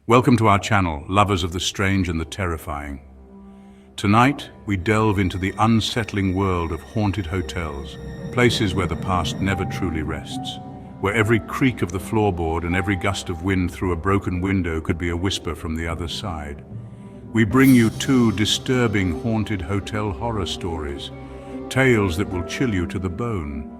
Welcome to our channel, lovers of the strange and the terrifying. Tonight, we delve into the unsettling world of haunted hotels, places where the past never truly rests, where every creak of the floorboard and every gust of wind through a broken window could be a whisper from the other side. We bring you two disturbing haunted hotel horror stories, tales that will chill you to the bone.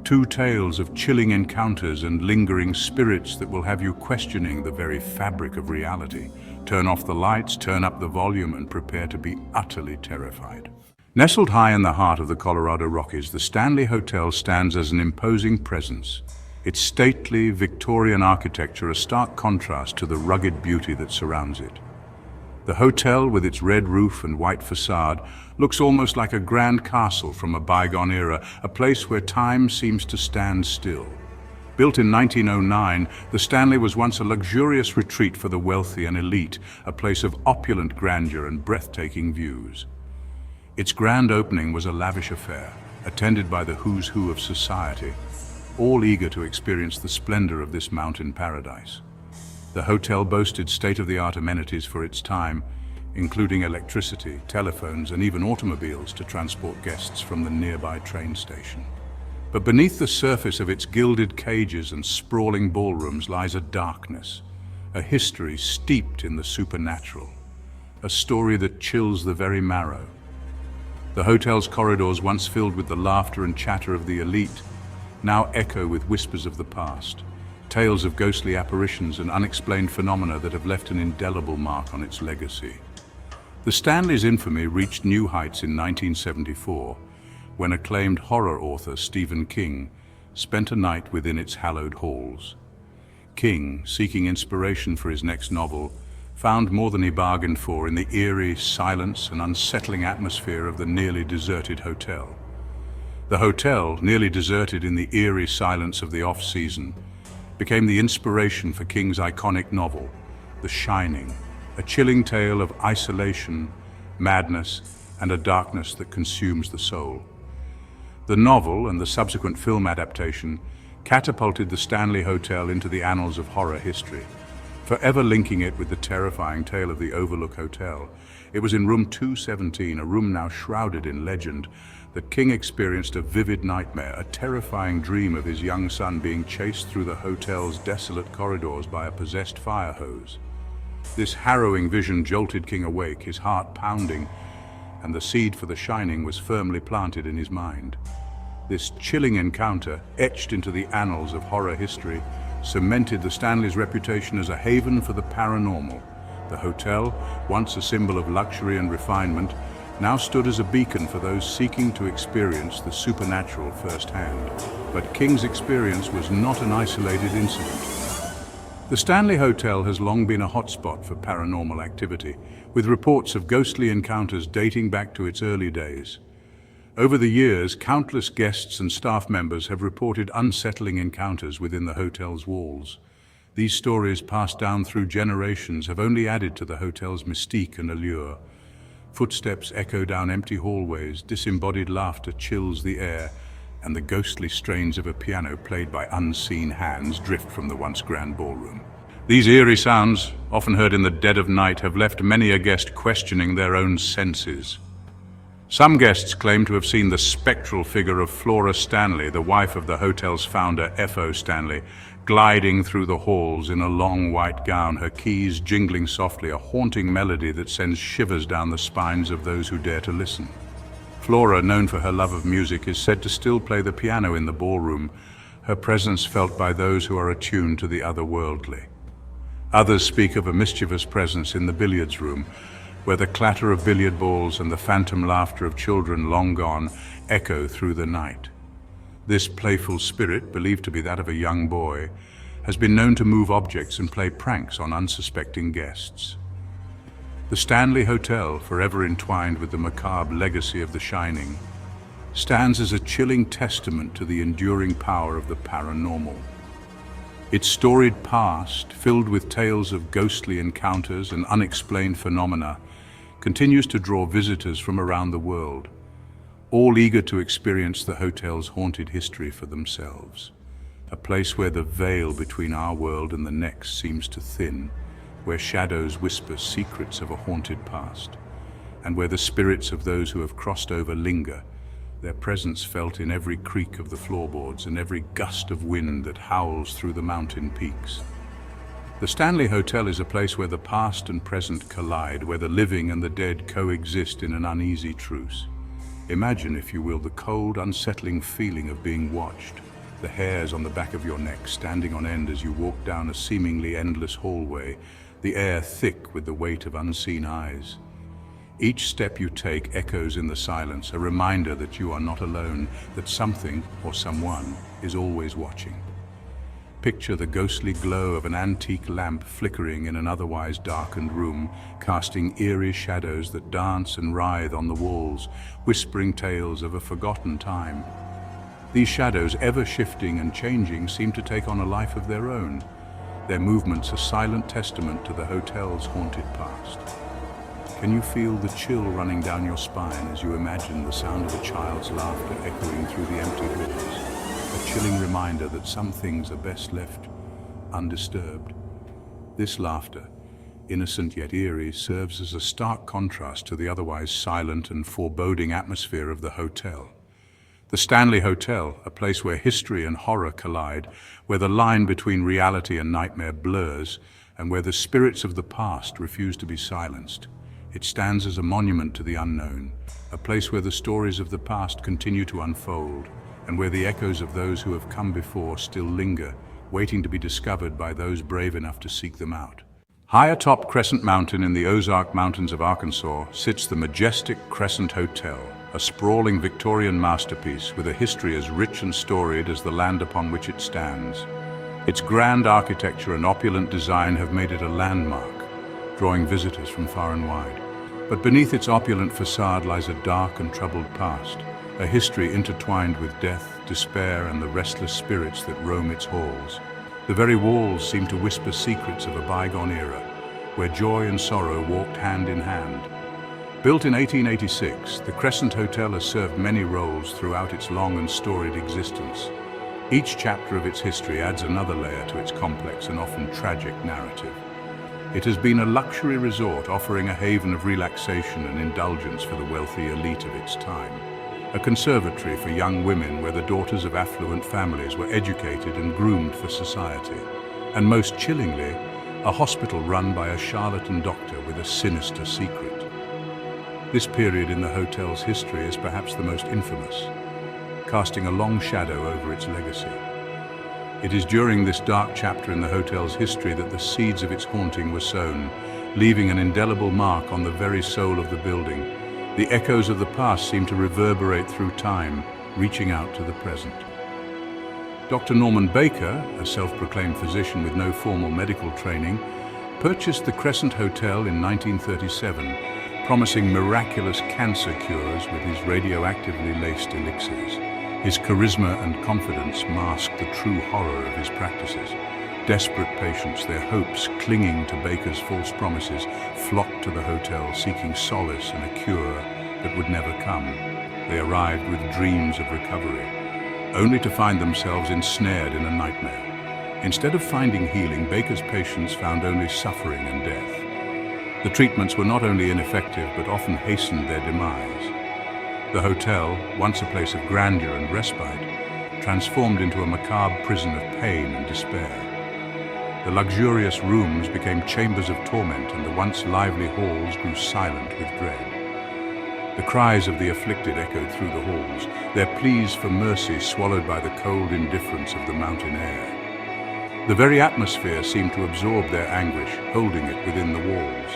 Two tales of chilling encounters and lingering spirits that will have you questioning the very fabric of reality. Turn off the lights, turn up the volume, and prepare to be utterly terrified. Nestled high in the heart of the Colorado Rockies, the Stanley Hotel stands as an imposing presence. Its stately, Victorian architecture a stark contrast to the rugged beauty that surrounds it. The hotel, with its red roof and white facade, looks almost like a grand castle from a bygone era, a place where time seems to stand still. Built in 1909, the Stanley was once a luxurious retreat for the wealthy and elite, a place of opulent grandeur and breathtaking views. Its grand opening was a lavish affair, attended by the who's who of society, all eager to experience the splendor of this mountain paradise. The hotel boasted state-of-the-art amenities for its time, including electricity, telephones, and even automobiles to transport guests from the nearby train station. But beneath the surface of its gilded cages and sprawling ballrooms lies a darkness, a history steeped in the supernatural, a story that chills the very marrow. The hotel's corridors, once filled with the laughter and chatter of the elite, now echo with whispers of the past. Tales of ghostly apparitions and unexplained phenomena that have left an indelible mark on its legacy. The Stanley's infamy reached new heights in 1974, when acclaimed horror author Stephen King spent a night within its hallowed halls. King, seeking inspiration for his next novel, found more than he bargained for in the eerie silence and unsettling atmosphere of the nearly deserted hotel. The hotel, nearly deserted in the eerie silence of the off-season, became the inspiration for King's iconic novel, The Shining, a chilling tale of isolation, madness, and a darkness that consumes the soul. The novel and the subsequent film adaptation catapulted the Stanley Hotel into the annals of horror history, forever linking it with the terrifying tale of the Overlook Hotel. It was in room 217, a room now shrouded in legend, that King experienced a vivid nightmare, a terrifying dream of his young son being chased through the hotel's desolate corridors by a possessed fire hose. This harrowing vision jolted King awake, his heart pounding, and the seed for The Shining was firmly planted in his mind. This chilling encounter, etched into the annals of horror history, cemented the Stanley's reputation as a haven for the paranormal. The hotel, once a symbol of luxury and refinement, now stood as a beacon for those seeking to experience the supernatural firsthand. But King's experience was not an isolated incident. The Stanley Hotel has long been a hotspot for paranormal activity, with reports of ghostly encounters dating back to its early days. Over the years, countless guests and staff members have reported unsettling encounters within the hotel's walls. These stories, passed down through generations, have only added to the hotel's mystique and allure. Footsteps echo down empty hallways, disembodied laughter chills the air, and the ghostly strains of a piano played by unseen hands drift from the once grand ballroom. These eerie sounds, often heard in the dead of night, have left many a guest questioning their own senses. Some guests claim to have seen the spectral figure of Flora Stanley, the wife of the hotel's founder, F.O. Stanley, gliding through the halls in a long white gown, her keys jingling softly, a haunting melody that sends shivers down the spines of those who dare to listen. Flora, known for her love of music, is said to still play the piano in the ballroom, her presence felt by those who are attuned to the otherworldly. Others speak of a mischievous presence in the billiards room, where the clatter of billiard balls and the phantom laughter of children long gone echo through the night. This playful spirit, believed to be that of a young boy, has been known to move objects and play pranks on unsuspecting guests. The Stanley Hotel, forever entwined with the macabre legacy of The Shining, stands as a chilling testament to the enduring power of the paranormal. Its storied past, filled with tales of ghostly encounters and unexplained phenomena, continues to draw visitors from around the world, all eager to experience the hotel's haunted history for themselves. A place where the veil between our world and the next seems to thin, where shadows whisper secrets of a haunted past, and where the spirits of those who have crossed over linger, their presence felt in every creak of the floorboards and every gust of wind that howls through the mountain peaks. The Stanley Hotel is a place where the past and present collide, where the living and the dead coexist in an uneasy truce. Imagine, if you will, the cold, unsettling feeling of being watched, the hairs on the back of your neck standing on end as you walk down a seemingly endless hallway, the air thick with the weight of unseen eyes. Each step you take echoes in the silence, a reminder that you are not alone, that something or someone is always watching. Picture the ghostly glow of an antique lamp flickering in an otherwise darkened room, casting eerie shadows that dance and writhe on the walls, whispering tales of a forgotten time. These shadows, ever shifting and changing, seem to take on a life of their own, their movements a silent testament to the hotel's haunted past. Can you feel the chill running down your spine as you imagine the sound of a child's laughter echoing through the empty halls? A chilling reminder that some things are best left undisturbed. This laughter, innocent yet eerie, serves as a stark contrast to the otherwise silent and foreboding atmosphere of the hotel. The Stanley Hotel, a place where history and horror collide, where the line between reality and nightmare blurs, and where the spirits of the past refuse to be silenced. It stands as a monument to the unknown, a place where the stories of the past continue to unfold, and where the echoes of those who have come before still linger, waiting to be discovered by those brave enough to seek them out. High atop Crescent Mountain in the Ozark Mountains of Arkansas sits the majestic Crescent Hotel, a sprawling Victorian masterpiece with a history as rich and storied as the land upon which it stands. Its grand architecture and opulent design have made it a landmark, drawing visitors from far and wide. But beneath its opulent facade lies a dark and troubled past, a history intertwined with death, despair, and the restless spirits that roam its halls. The very walls seem to whisper secrets of a bygone era, where joy and sorrow walked hand in hand. Built in 1886, the Crescent Hotel has served many roles throughout its long and storied existence. Each chapter of its history adds another layer to its complex and often tragic narrative. It has been a luxury resort offering a haven of relaxation and indulgence for the wealthy elite of its time. A conservatory for young women where the daughters of affluent families were educated and groomed for society. And most chillingly, a hospital run by a charlatan doctor with a sinister secret. This period in the hotel's history is perhaps the most infamous, casting a long shadow over its legacy. It is during this dark chapter in the hotel's history that the seeds of its haunting were sown, leaving an indelible mark on the very soul of the building. The echoes of the past seem to reverberate through time, reaching out to the present. Dr. Norman Baker, a self-proclaimed physician with no formal medical training, purchased the Crescent Hotel in 1937, promising miraculous cancer cures with his radioactively laced elixirs. His charisma and confidence masked the true horror of his practices. Desperate patients, their hopes clinging to Baker's false promises, flocked to the hotel seeking solace and a cure that would never come. They arrived with dreams of recovery, only to find themselves ensnared in a nightmare. Instead of finding healing, Baker's patients found only suffering and death. The treatments were not only ineffective, but often hastened their demise. The hotel, once a place of grandeur and respite, transformed into a macabre prison of pain and despair. The luxurious rooms became chambers of torment, and the once lively halls grew silent with dread. The cries of the afflicted echoed through the halls, their pleas for mercy swallowed by the cold indifference of the mountain air. The very atmosphere seemed to absorb their anguish, holding it within the walls.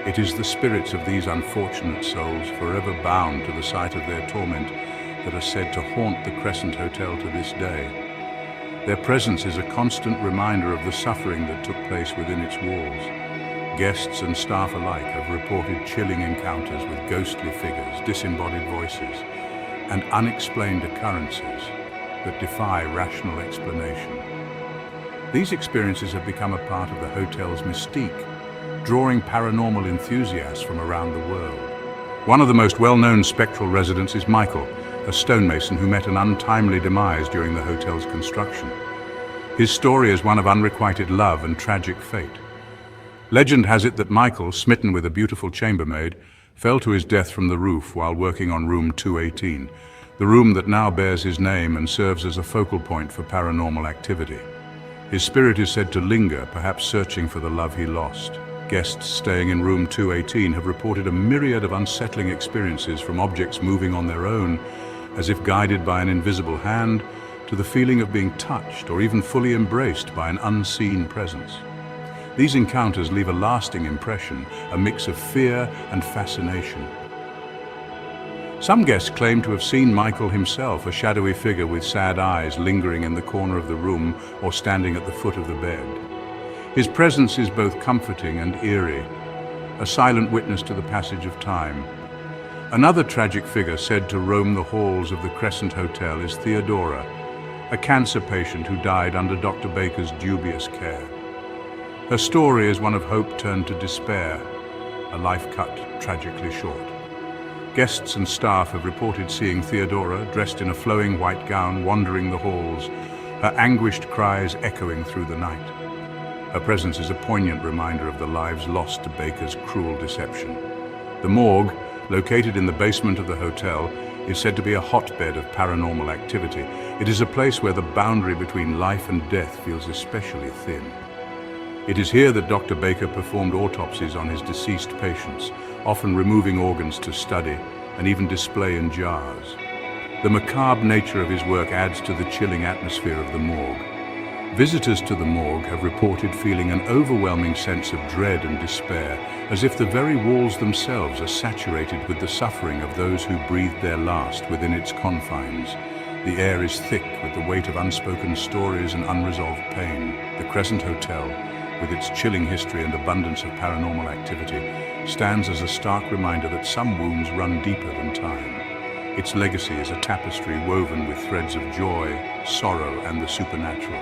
It is the spirits of these unfortunate souls, forever bound to the site of their torment, that are said to haunt the Crescent Hotel to this day. Their presence is a constant reminder of the suffering that took place within its walls. Guests and staff alike have reported chilling encounters with ghostly figures, disembodied voices, and unexplained occurrences that defy rational explanation. These experiences have become a part of the hotel's mystique, drawing paranormal enthusiasts from around the world. One of the most well-known spectral residents is Michael, a stonemason who met an untimely demise during the hotel's construction. His story is one of unrequited love and tragic fate. Legend has it that Michael, smitten with a beautiful chambermaid, fell to his death from the roof while working on room 218, the room that now bears his name and serves as a focal point for paranormal activity. His spirit is said to linger, perhaps searching for the love he lost. Guests staying in room 218 have reported a myriad of unsettling experiences, from objects moving on their own, as if guided by an invisible hand, to the feeling of being touched or even fully embraced by an unseen presence. These encounters leave a lasting impression, a mix of fear and fascination. Some guests claim to have seen Michael himself, a shadowy figure with sad eyes lingering in the corner of the room or standing at the foot of the bed. His presence is both comforting and eerie, a silent witness to the passage of time. Another tragic figure said to roam the halls of the Crescent Hotel is Theodora, a cancer patient who died under Dr. Baker's dubious care. Her story is one of hope turned to despair, a life cut tragically short. Guests and staff have reported seeing Theodora, dressed in a flowing white gown, wandering the halls, her anguished cries echoing through the night. Her presence is a poignant reminder of the lives lost to Baker's cruel deception. The morgue, located in the basement of the hotel, is said to be a hotbed of paranormal activity. It is a place where the boundary between life and death feels especially thin. It is here that Dr. Baker performed autopsies on his deceased patients, often removing organs to study and even display in jars. The macabre nature of his work adds to the chilling atmosphere of the morgue. Visitors to the morgue have reported feeling an overwhelming sense of dread and despair, as if the very walls themselves are saturated with the suffering of those who breathed their last within its confines. The air is thick with the weight of unspoken stories and unresolved pain. The Crescent Hotel, with its chilling history and abundance of paranormal activity, stands as a stark reminder that some wounds run deeper than time. Its legacy is a tapestry woven with threads of joy, sorrow, and the supernatural.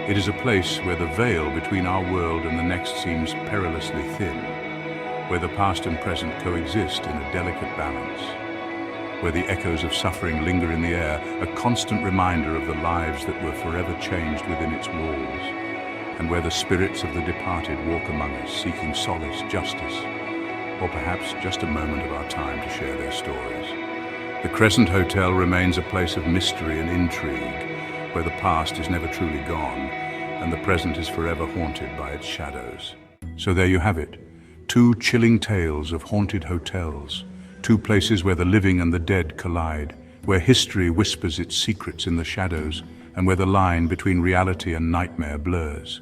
It is a place where the veil between our world and the next seems perilously thin, where the past and present coexist in a delicate balance, where the echoes of suffering linger in the air, a constant reminder of the lives that were forever changed within its walls, and where the spirits of the departed walk among us, seeking solace, justice, or perhaps just a moment of our time to share their stories. The Crescent Hotel remains a place of mystery and intrigue, where the past is never truly gone, and the present is forever haunted by its shadows. So there you have it, two chilling tales of haunted hotels, two places where the living and the dead collide, where history whispers its secrets in the shadows, and where the line between reality and nightmare blurs.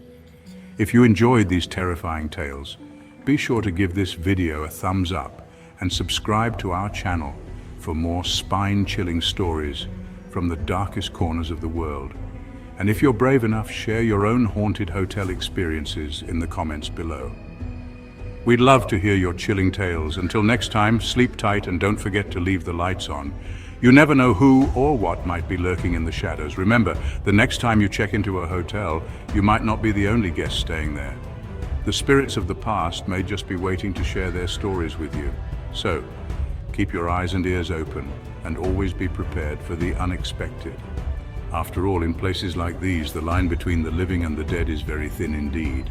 If you enjoyed these terrifying tales, be sure to give this video a thumbs up and subscribe to our channel for more spine-chilling stories from the darkest corners of the world. And if you're brave enough, share your own haunted hotel experiences in the comments below. We'd love to hear your chilling tales. Until next time, sleep tight and don't forget to leave the lights on. You never know who or what might be lurking in the shadows. Remember, the next time you check into a hotel, you might not be the only guest staying there. The spirits of the past may just be waiting to share their stories with you. So, keep your eyes and ears open and always be prepared for the unexpected. After all, in places like these, the line between the living and the dead is very thin indeed.